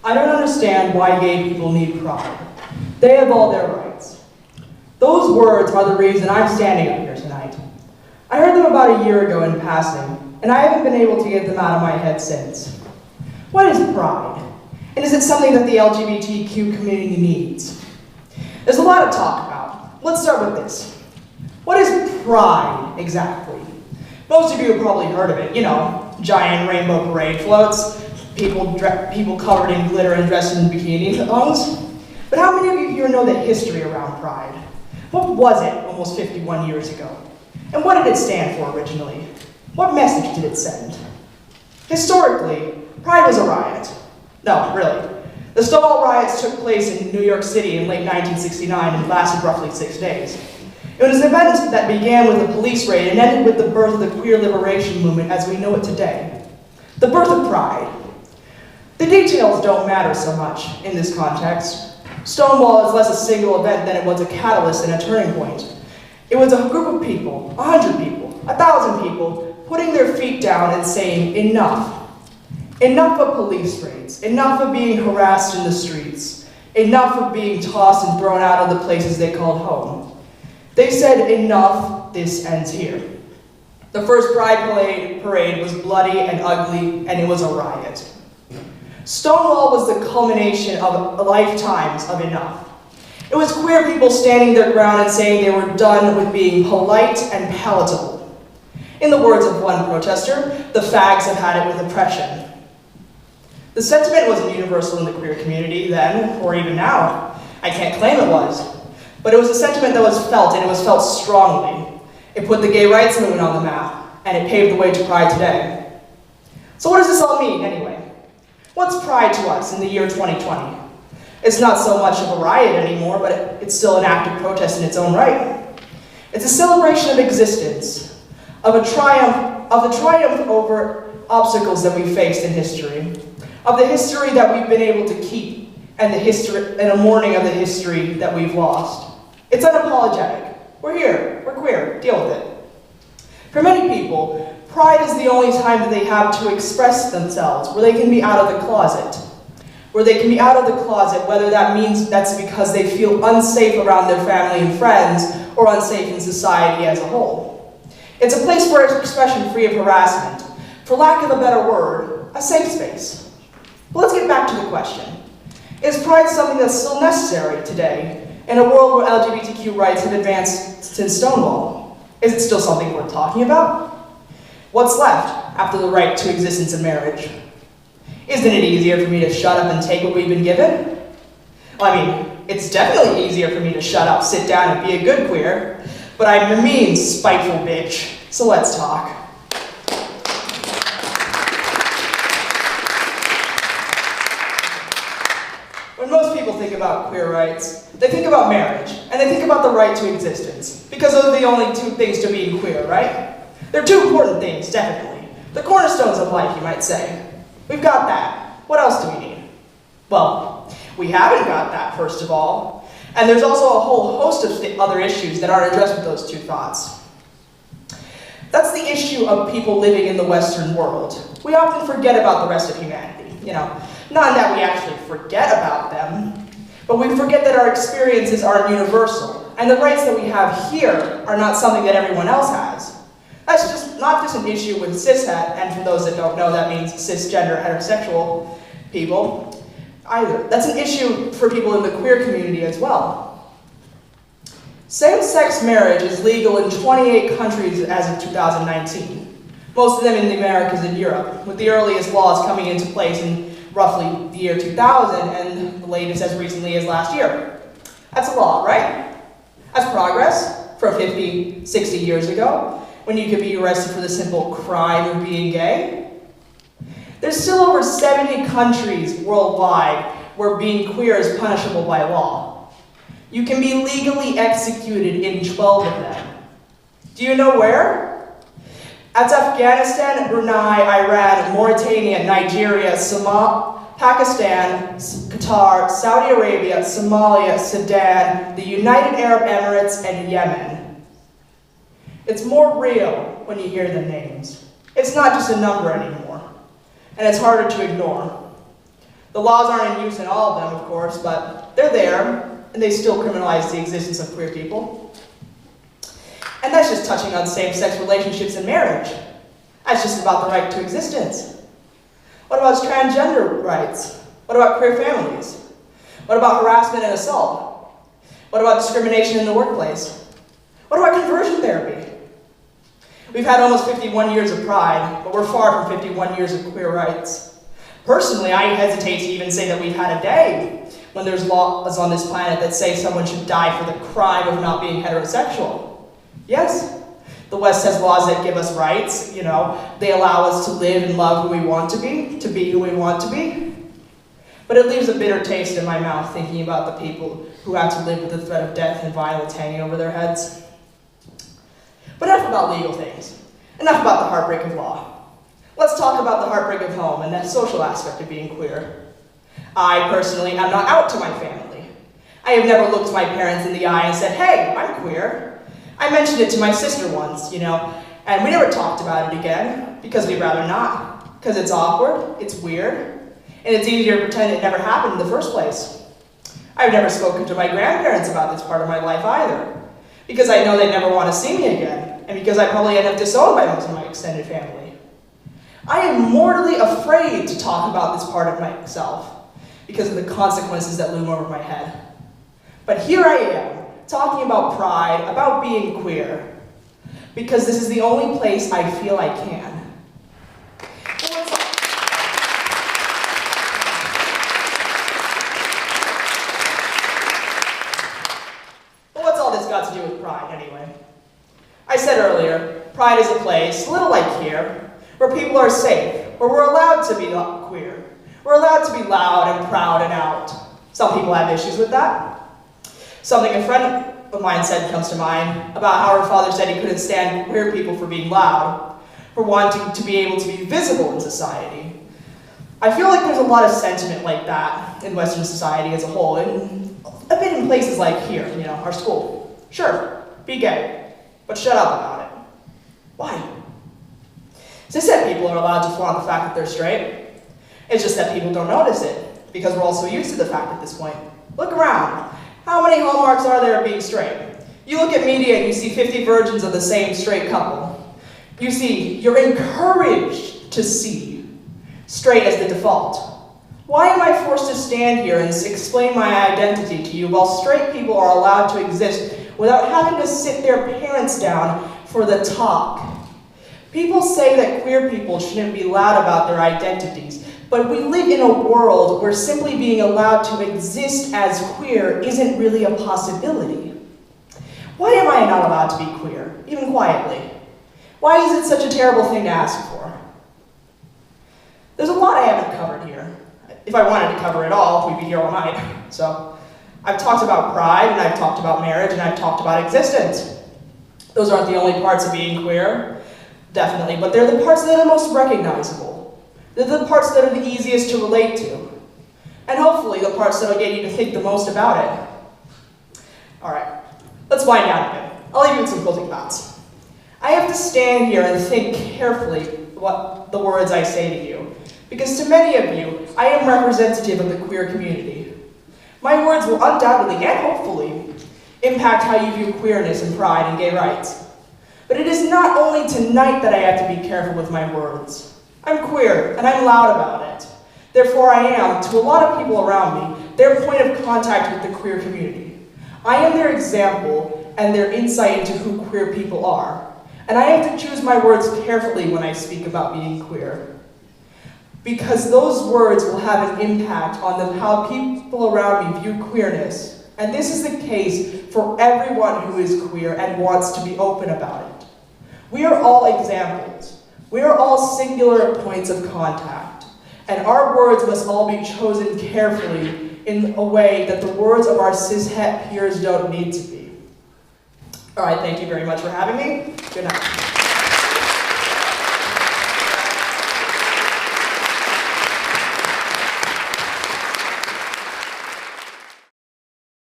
I don't understand why gay people need pride. They have all their rights. Those words are the reason I'm standing up here tonight. I heard them about a year ago in passing, and I haven't been able to get them out of my head since. What is pride? And is it something that the LGBTQ community needs? There's a lot to talk about. Let's start with this. What is pride, exactly? Most of you have probably heard of it. You know, giant rainbow parade floats, people covered in glitter and dressed in bikini thongs. But how many of you here know the history around pride? What was it almost 51 years ago? And what did it stand for originally? What message did it send? Historically, pride was a riot. No, really. The Stonewall riots took place in New York City in late 1969 and lasted roughly 6 days. It was an event that began with a police raid and ended with the birth of the queer liberation movement as we know it today. The birth of pride. The details don't matter so much in this context. Stonewall is less a single event than it was a catalyst and a turning point. It was a group of people, 100 people, 1,000 people, putting their feet down and saying, enough. Enough of police raids, enough of being harassed in the streets, enough of being tossed and thrown out of the places they called home. They said, enough, this ends here. The first Pride parade was bloody and ugly, and it was a riot. Stonewall was the culmination of lifetimes of enough. It was queer people standing their ground and saying they were done with being polite and palatable. In the words of one protester, the fags have had it with oppression. The sentiment wasn't universal in the queer community then, or even now. I can't claim it was. But it was a sentiment that was felt, and it was felt strongly. It put the gay rights movement on the map, and it paved the way to Pride today. So what does this all mean, anyway? What's Pride to us in the year 2020? It's not so much of a riot anymore, but it's still an act of protest in its own right. It's a celebration of existence, of the triumph over obstacles that we faced in history, of the history that we've been able to keep, and a mourning of the history that we've lost. It's unapologetic. We're here, we're queer, deal with it. For many people, Pride is the only time that they have to express themselves, where they can be out of the closet. Where they can be out of the closet, whether that means that's because they feel unsafe around their family and friends, or unsafe in society as a whole. It's a place for expression free of harassment. For lack of a better word, a safe space. But let's get back to the question. Is Pride something that's still necessary today, in a world where LGBTQ rights have advanced since Stonewall? Is it still something worth talking about? What's left after the right to existence in marriage? Isn't it easier for me to shut up and take what we've been given? Well, I mean, it's definitely easier for me to shut up, sit down, and be a good queer, but I'm a mean, spiteful bitch, so let's talk. When most people think about queer rights, they think about marriage, and they think about the right to existence, because those are the only two things to being queer, right? They're two important things, definitely. The cornerstones of life, you might say. We've got that. What else do we need? Well, we haven't got that, first of all, and there's also a whole host of other issues that aren't addressed with those two thoughts. That's the issue of people living in the Western world. We often forget about the rest of humanity, you know. Not that we actually forget about them, but we forget that our experiences aren't universal, and the rights that we have here are not something that everyone else has. That's not just an issue with cishet, and for those that don't know, that means cisgender heterosexual people, either. That's an issue for people in the queer community as well. Same-sex marriage is legal in 28 countries as of 2019, most of them in the Americas and Europe, with the earliest laws coming into place in roughly the year 2000, and the latest as recently as last year. That's a lot, right? That's progress from 50, 60 years ago, when you could be arrested for the simple crime of being gay. There's still over 70 countries worldwide where being queer is punishable by law. You can be legally executed in 12 of them. Do you know where? That's Afghanistan, Brunei, Iran, Mauritania, Nigeria, Pakistan, Qatar, Saudi Arabia, Somalia, Sudan, the United Arab Emirates, and Yemen. It's more real when you hear the names. It's not just a number anymore, and it's harder to ignore. The laws aren't in use in all of them, of course, but they're there, and they still criminalize the existence of queer people. And that's just touching on same-sex relationships and marriage. That's just about the right to existence. What about transgender rights? What about queer families? What about harassment and assault? What about discrimination in the workplace? What about conversion therapy? We've had almost 51 years of pride, but we're far from 51 years of queer rights. Personally, I hesitate to even say that we've had a day when there's laws on this planet that say someone should die for the crime of not being heterosexual. Yes, the West has laws that give us rights, they allow us to live and love who we want to be who we want to be. But it leaves a bitter taste in my mouth thinking about the people who have to live with the threat of death and violence hanging over their heads. But enough about legal things. Enough about the heartbreak of law. Let's talk about the heartbreak of home and that social aspect of being queer. I personally am not out to my family. I have never looked my parents in the eye and said, "Hey, I'm queer." I mentioned it to my sister once, and we never talked about it again because we'd rather not. Because it's awkward, it's weird, and it's easier to pretend it never happened in the first place. I've never spoken to my grandparents about this part of my life either, because I know they'd never want to see me again, and because I probably end up disowned by most of my extended family. I am mortally afraid to talk about this part of myself because of the consequences that loom over my head. But here I am, talking about pride, about being queer, because this is the only place I feel I can. But what's all this got to do with pride, anyway? I said earlier, pride is a place, a little like here, where people are safe, where we're allowed to be queer. We're allowed to be loud and proud and out. Some people have issues with that. Something a friend of mine said comes to mind about how her father said he couldn't stand queer people for being loud, for wanting to be able to be visible in society. I feel like there's a lot of sentiment like that in Western society as a whole, and a bit in places like here, our school. Sure, be gay, but shut up about it. Why? Cishet people are allowed to flaunt the fact that they're straight. It's just that people don't notice it, because we're all so used to the fact at this point. Look around. How many hallmarks are there of being straight? You look at media and you see 50 versions of the same straight couple. You're encouraged to see straight as the default. Why am I forced to stand here and explain my identity to you while straight people are allowed to exist without having to sit their parents down for the talk? People say that queer people shouldn't be loud about their identities, but we live in a world where simply being allowed to exist as queer isn't really a possibility. Why am I not allowed to be queer, even quietly? Why is it such a terrible thing to ask for? There's a lot I haven't covered here. If I wanted to cover it all, we'd be here all night. So, I've talked about pride, and I've talked about marriage, and I've talked about existence. Those aren't the only parts of being queer, definitely, but they're the parts that are most recognizable. They're the parts that are the easiest to relate to. And hopefully the parts that will get you to think the most about it. Alright, let's wind down a bit. I'll leave you with some closing thoughts. I have to stand here and think carefully what the words I say to you, because to many of you, I am representative of the queer community. My words will undoubtedly and hopefully impact how you view queerness and pride and gay rights. But it is not only tonight that I have to be careful with my words. I'm queer, and I'm loud about it. Therefore, I am, to a lot of people around me, their point of contact with the queer community. I am their example and their insight into who queer people are. And I have to choose my words carefully when I speak about being queer. Because those words will have an impact on how people around me view queerness. And this is the case for everyone who is queer and wants to be open about it. We are all examples. We are all singular points of contact, and our words must all be chosen carefully in a way that the words of our cishet peers don't need to be. All right, thank you very much for having me. Good night.